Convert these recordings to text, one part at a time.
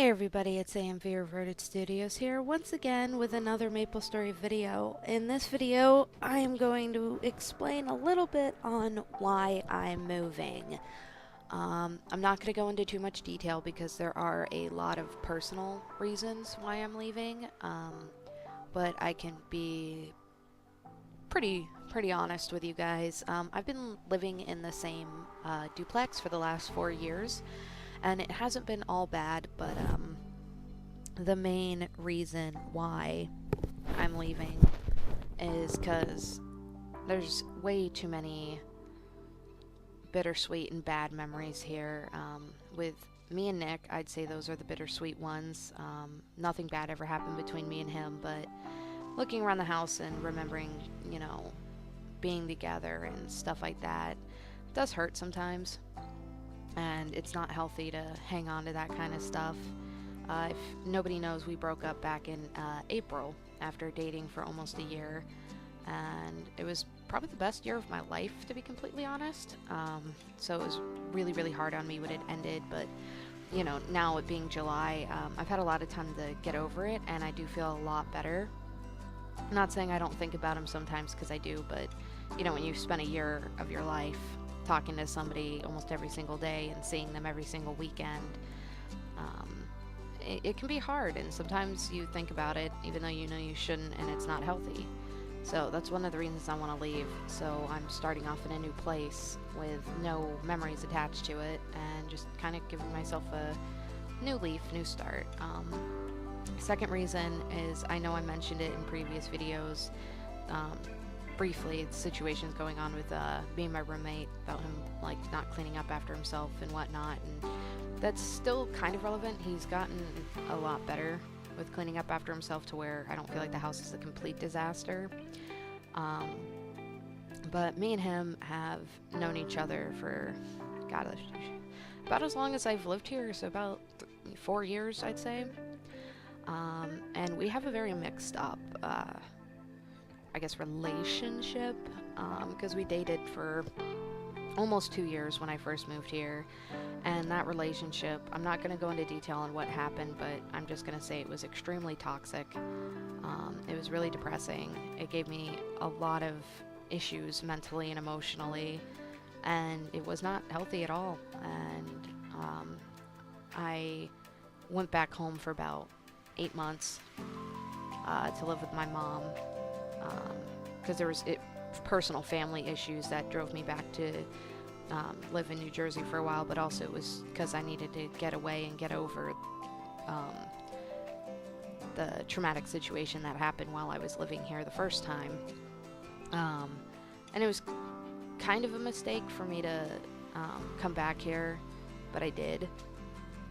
Hey everybody, it's AMV Reverted Studios here once again with another MapleStory video. In this video, I am going to explain a little bit on why I'm moving. I'm not going to go into too much detail because there are a lot of personal reasons why I'm leaving, but I can be pretty honest with you guys. I've been living in the same duplex for the last 4 years. And it hasn't been all bad, but the main reason why I'm leaving is because there's way too many bittersweet and bad memories here. With me and Nick, I'd say those are the bittersweet ones. Nothing bad ever happened between me and him, but looking around the house and remembering, being together and stuff like that does hurt sometimes. And it's not healthy to hang on to that kind of stuff. If nobody knows, we broke up back in April after dating for almost a year, and it was probably the best year of my life, to be completely honest. So it was really hard on me when it ended, but now it being July, I've had a lot of time to get over it, and I do feel a lot better. I'm not saying I don't think about him sometimes, because I do, but when you spend a year of your life talking to somebody almost every single day and seeing them every single weekend, it can be hard, and sometimes you think about it even though you know you shouldn't, and it's not healthy. So that's one of the reasons I want to leave. So I'm starting off in a new place with no memories attached to it, and just kind of giving myself a new leaf, new start. Second reason is, I know I mentioned it in previous videos, briefly, the situations going on with me and my roommate about him not cleaning up after himself and whatnot, and that's still kind of relevant. He's gotten a lot better with cleaning up after himself to where I don't feel like the house is a complete disaster. But me and him have known each other for about as long as I've lived here, so about 4 years, I'd say. And we have a very mixed up relationship, because we dated for almost 2 years when I first moved here, and that relationship, I'm not going to go into detail on what happened, but I'm just going to say it was extremely toxic. It was really depressing. It gave me a lot of issues mentally and emotionally, and it was not healthy at all. And I went back home for about 8 months to live with my mom, because there was personal family issues that drove me back to live in New Jersey for a while, but also it was because I needed to get away and get over the traumatic situation that happened while I was living here the first time. And it was kind of a mistake for me to come back here, but I did.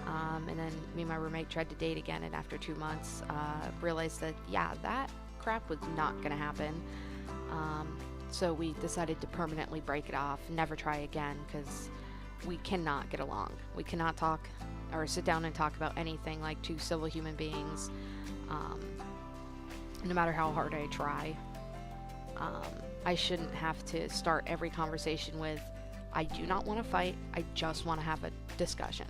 And then me and my roommate tried to date again, and after 2 months, realized that, that crap was not going to happen. So we decided to permanently break it off, never try again, because we cannot get along. We cannot talk or sit down and talk about anything like two civil human beings, no matter how hard I try. I shouldn't have to start every conversation with, I do not want to fight, I just want to have a discussion.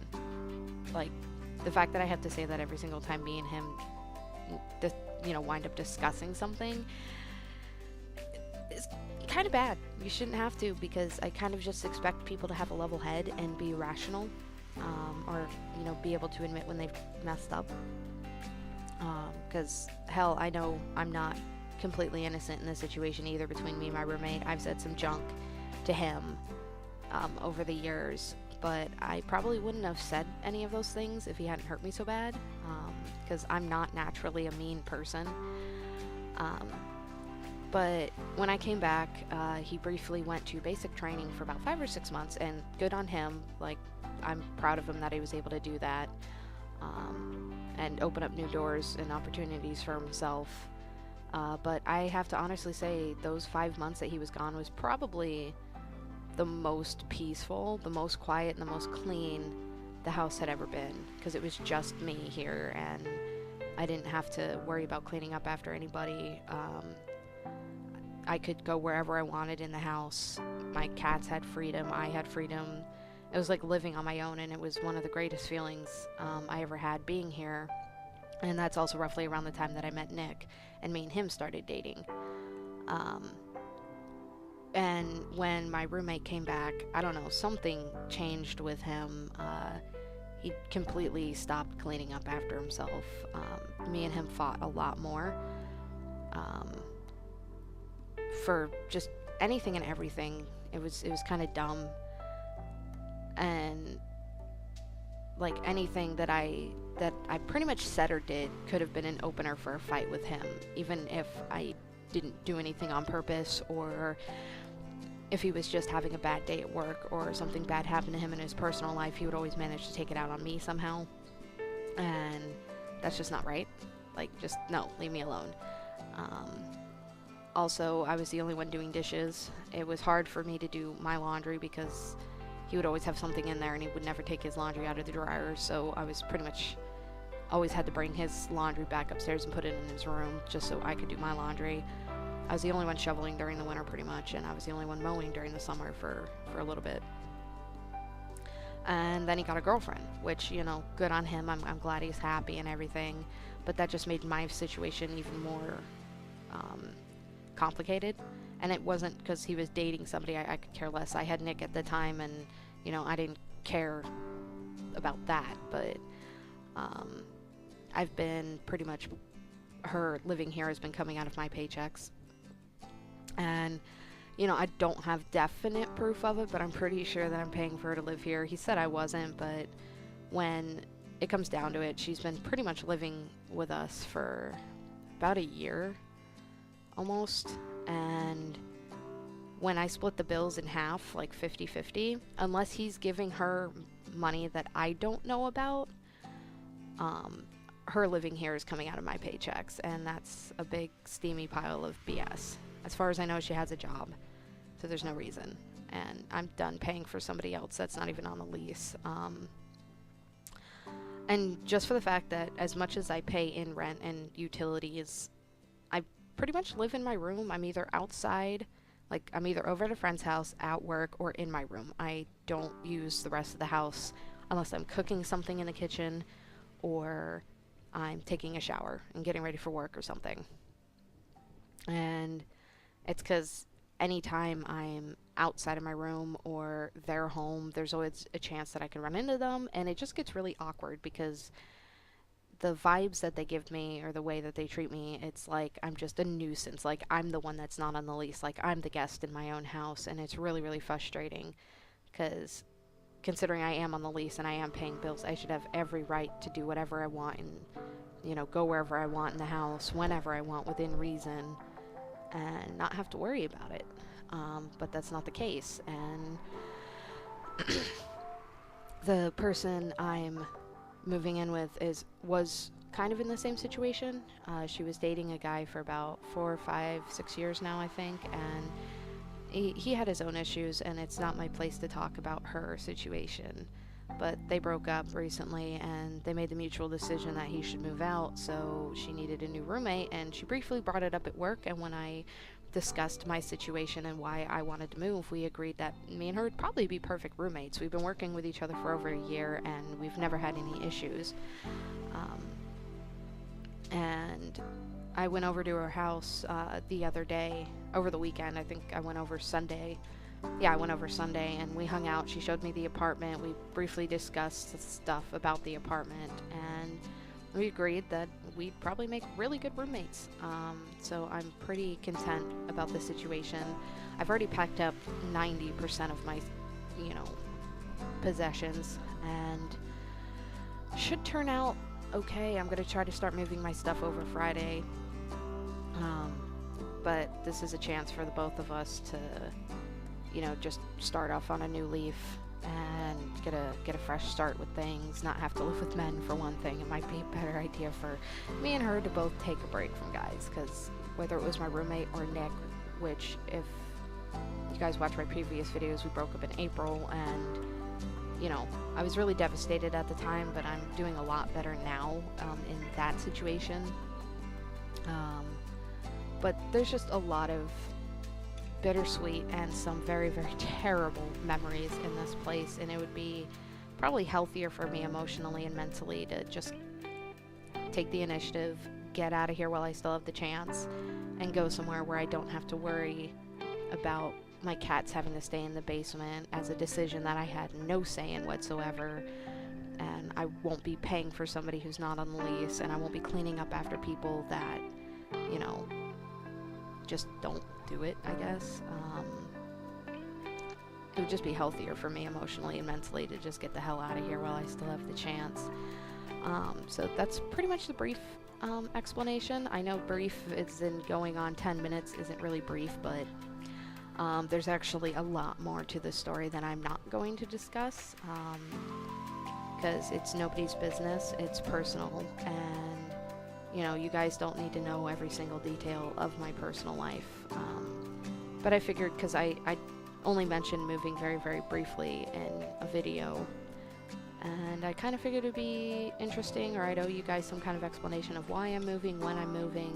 The fact that I have to say that every single time me and him wind up discussing something is kind of bad. You shouldn't have to, because I kind of just expect people to have a level head and be rational, or be able to admit when they've messed up, because hell, I know I'm not completely innocent in this situation either. Between me and my roommate, I've said some junk to him over the years, but I probably wouldn't have said any of those things if he hadn't hurt me so bad, because I'm not naturally a mean person. But when I came back, he briefly went to basic training for about 5 or 6 months, and good on him. I'm proud of him that he was able to do that, and open up new doors and opportunities for himself. But I have to honestly say, those 5 months that he was gone was probably the most peaceful, the most quiet, and the most clean the house had ever been, because it was just me here, and I didn't have to worry about cleaning up after anybody. I could go wherever I wanted in the house. My cats had freedom, I had freedom, it was like living on my own, and it was one of the greatest feelings I ever had being here. And that's also roughly around the time that I met Nick, and me and him started dating. And when my roommate came back, I don't know, something changed with him. He completely stopped cleaning up after himself. Me and him fought a lot more for just anything and everything. It was kind of dumb, and like anything that I pretty much said or did could have been an opener for a fight with him, even if I didn't do anything on purpose, or if he was just having a bad day at work or something bad happened to him in his personal life. He would always manage to take it out on me somehow, and that's just not right. Like, just no, leave me alone. Also, I was the only one doing dishes. It was hard for me to do my laundry because he would always have something in there and he would never take his laundry out of the dryer, so I was pretty much always had to bring his laundry back upstairs and put it in his room just so I could do my laundry. I was the only one shoveling during the winter pretty much, and I was the only one mowing during the summer for a little bit. And then he got a girlfriend, which, you know, good on him. I'm glad he's happy and everything, but that just made my situation even more complicated. And it wasn't because he was dating somebody. I could care less. I had Nick at the time, and, you know, I didn't care about that, but I've been pretty much, her living here has been coming out of my paychecks. And, you know, I don't have definite proof of it, but I'm pretty sure that I'm paying for her to live here. He said I wasn't, but when it comes down to it, she's been pretty much living with us for about a year, almost. And when I split the bills in half, like 50-50, unless he's giving her money that I don't know about, her living here is coming out of my paychecks, and that's a big steamy pile of BS. As far as I know, she has a job, so there's no reason, and I'm done paying for somebody else that's not even on the lease. And just for the fact that as much as I pay in rent and utilities, I pretty much live in my room. I'm either outside, like I'm either over at a friend's house, at work, or in my room. I don't use the rest of the house unless I'm cooking something in the kitchen or I'm taking a shower and getting ready for work or something. And it's because anytime I'm outside of my room or they're home, there's always a chance that I can run into them, and it just gets really awkward because the vibes that they give me or the way that they treat me, it's like I'm just a nuisance. Like I'm the one that's not on the lease. Like I'm the guest in my own house, and it's really, really frustrating because considering I am on the lease and I am paying bills, I should have every right to do whatever I want and, you know, go wherever I want in the house, whenever I want, within reason, and not have to worry about it. But that's not the case. And the person I'm moving in with was kind of in the same situation. She was dating a guy for about 4, 5, 6 years now, I think, and he had his own issues, and it's not my place to talk about her situation. But they broke up recently, and they made the mutual decision that he should move out, so she needed a new roommate, and she briefly brought it up at work, and when I discussed my situation and why I wanted to move, we agreed that me and her would probably be perfect roommates. We've been working with each other for over a year, and we've never had any issues. And I went over to her house the other day, over the weekend. I think I went over Sunday. Yeah, I went over Sunday, and we hung out. She showed me the apartment. We briefly discussed stuff about the apartment, and we agreed that we'd probably make really good roommates. So I'm pretty content about the situation. I've already packed up 90% of my, possessions, and should turn out okay. I'm going to try to start moving my stuff over Friday. But this is a chance for the both of us to, just start off on a new leaf and get a fresh start with things, not have to live with men for one thing. It might be a better idea for me and her to both take a break from guys, because whether it was my roommate or Nick, which if you guys watch my previous videos, we broke up in April, and I was really devastated at the time, but I'm doing a lot better now in that situation. But there's just a lot of bittersweet and some very, very terrible memories in this place, and it would be probably healthier for me emotionally and mentally to just take the initiative, get out of here while I still have the chance, and go somewhere where I don't have to worry about my cats having to stay in the basement as a decision that I had no say in whatsoever. And I won't be paying for somebody who's not on the lease, and I won't be cleaning up after people that, you know, just don't do it, I guess. It would just be healthier for me emotionally and mentally to just get the hell out of here while I still have the chance. So that's pretty much the brief explanation. I know brief is in going on 10 minutes isn't really brief, but there's actually a lot more to the story that I'm not going to discuss, because it's nobody's business, it's personal, and you know, you guys don't need to know every single detail of my personal life. But I figured, because I only mentioned moving very, very briefly in a video, and I kind of figured it'd be interesting, or I'd owe you guys some kind of explanation of why I'm moving, when I'm moving,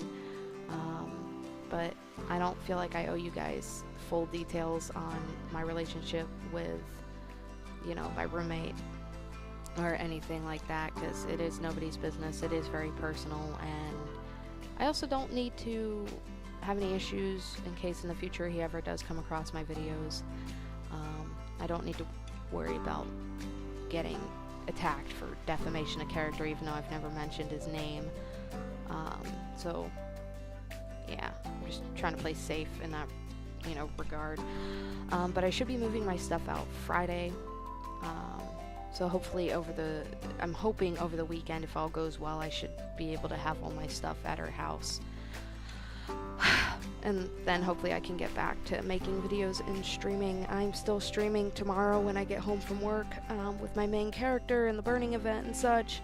but I don't feel like I owe you guys full details on my relationship with, you know, my roommate or anything like that, because it is nobody's business. It is very personal, and I also don't need to have any issues in case in the future he ever does come across my videos. I don't need to worry about getting attacked for defamation of character, even though I've never mentioned his name. So yeah, I'm just trying to play safe in that, you know, regard. But I should be moving my stuff out Friday. So hopefully I'm hoping over the weekend, if all goes well, I should be able to have all my stuff at her house. And then hopefully I can get back to making videos and streaming. I'm still streaming tomorrow when I get home from work, with my main character and the burning event and such.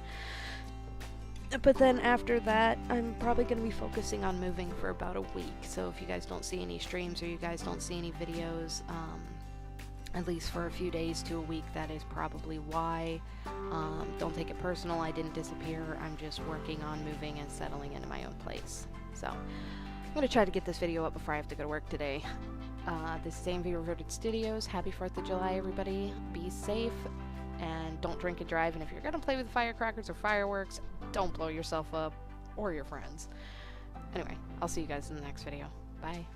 But then after that, I'm probably going to be focusing on moving for about a week. So if you guys don't see any streams or you guys don't see any videos, at least for a few days to a week, that is probably why. Don't take it personal, I didn't disappear. I'm just working on moving and settling into my own place. So I'm going to try to get this video up before I have to go to work today. This is AMV Reverted Studios. Happy 4th of July, everybody. Be safe, and don't drink and drive. And if you're going to play with firecrackers or fireworks, don't blow yourself up or your friends. Anyway, I'll see you guys in the next video. Bye.